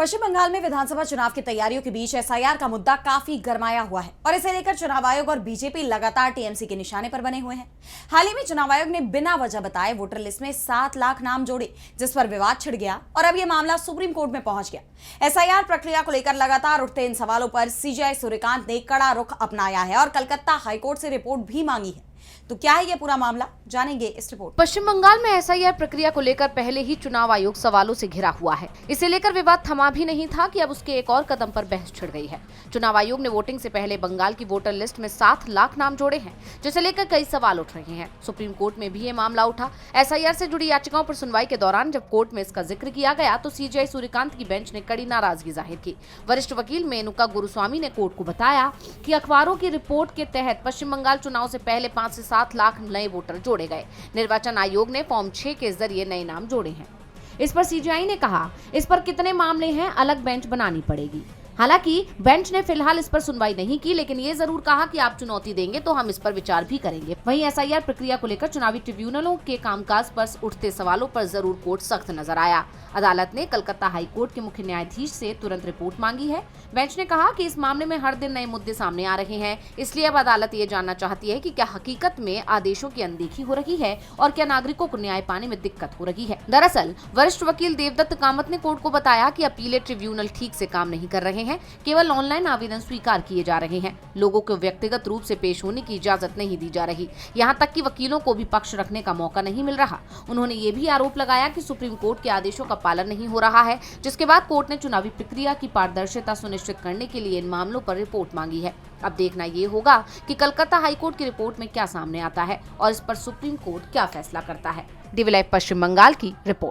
पश्चिम बंगाल में विधानसभा चुनाव की तैयारियों के बीच एसआईआर का मुद्दा काफी गरमाया हुआ है और इसे लेकर चुनाव आयोग और बीजेपी लगातार टीएमसी के निशाने पर बने हुए हैं। हाल ही में चुनाव आयोग ने बिना वजह बताए वोटर लिस्ट में 7 लाख नाम जोड़े, जिस पर विवाद छिड़ गया और अब यह मामला सुप्रीम कोर्ट में पहुंच गया। एसआईआर प्रक्रिया को लेकर लगातार उठते इन सवालों पर सीजेआई सूर्यकांत ने कड़ा रुख अपनाया है और कलकत्ता हाईकोर्ट से रिपोर्ट भी मांगी है। तो क्या है ये पूरा मामला, जानेंगे इस रिपोर्ट। पश्चिम बंगाल में एसआईआर प्रक्रिया को लेकर पहले ही चुनाव आयोग सवालों से घिरा हुआ है। इसे लेकर विवाद थमा भी नहीं था कि अब उसके एक और कदम पर बहस छिड़ गई है। चुनाव आयोग ने वोटिंग से पहले बंगाल की वोटर लिस्ट में 7 लाख नाम जोड़े हैं, जिसे लेकर कई सवाल उठ रहे हैं। सुप्रीम कोर्ट में भी ये मामला उठा। एसआईआर से जुड़ी याचिकाओं पर सुनवाई के दौरान जब कोर्ट में इसका जिक्र किया गया तो सीजेआई सूर्यकांत की बेंच ने कड़ी नाराजगी जाहिर की। वरिष्ठ वकील मेनुका गुरुस्वामी ने कोर्ट को बताया कि अखबारों की रिपोर्ट के तहत पश्चिम बंगाल चुनाव से पहले 5 से 7 लाख नए वोटर जोड़े गए। निर्वाचन आयोग ने फॉर्म 6 के जरिए नए नाम जोड़े हैं। इस पर सीजेआई ने कहा, इस पर कितने मामले हैं अलग बेंच बनानी पड़ेगी। हालांकि बेंच ने फिलहाल इस पर सुनवाई नहीं की, लेकिन ये जरूर कहा कि आप चुनौती देंगे तो हम इस पर विचार भी करेंगे। वहीं एसआईआर प्रक्रिया को लेकर चुनावी ट्रिब्यूनलों के कामकाज पर उठते सवालों पर जरूर कोर्ट सख्त नजर आया। अदालत ने कलकत्ता हाई कोर्ट के मुख्य न्यायाधीश से तुरंत रिपोर्ट मांगी है। बेंच ने कहा कि इस मामले में हर दिन नए मुद्दे सामने आ रहे हैं, इसलिए अब अदालत ये जानना चाहती है कि क्या हकीकत में आदेशों की अनदेखी हो रही है और क्या नागरिकों को न्याय पाने में दिक्कत हो रही है। दरअसल वरिष्ठ वकील देवदत्त कामत ने कोर्ट को बताया कि अपीलेट ट्रिब्यूनल ठीक से काम नहीं कर रहे हैं, केवल ऑनलाइन आवेदन स्वीकार किए जा रहे हैं। लोगों को व्यक्तिगत रूप से पेश होने की इजाजत नहीं दी जा रही। यहाँ तक कि वकीलों को भी पक्ष रखने का मौका नहीं मिल रहा। उन्होंने ये भी आरोप लगाया कि सुप्रीम कोर्ट के आदेशों का पालन नहीं हो रहा है, जिसके बाद कोर्ट ने चुनावी प्रक्रिया की पारदर्शिता सुनिश्चित करने के लिए इन मामलों पर रिपोर्ट मांगी है। अब देखना ये होगा कि कलकत्ता हाईकोर्ट की रिपोर्ट में क्या सामने आता है और इस पर सुप्रीम कोर्ट क्या फैसला करता है। डीवी लाइव पश्चिम बंगाल की रिपोर्ट।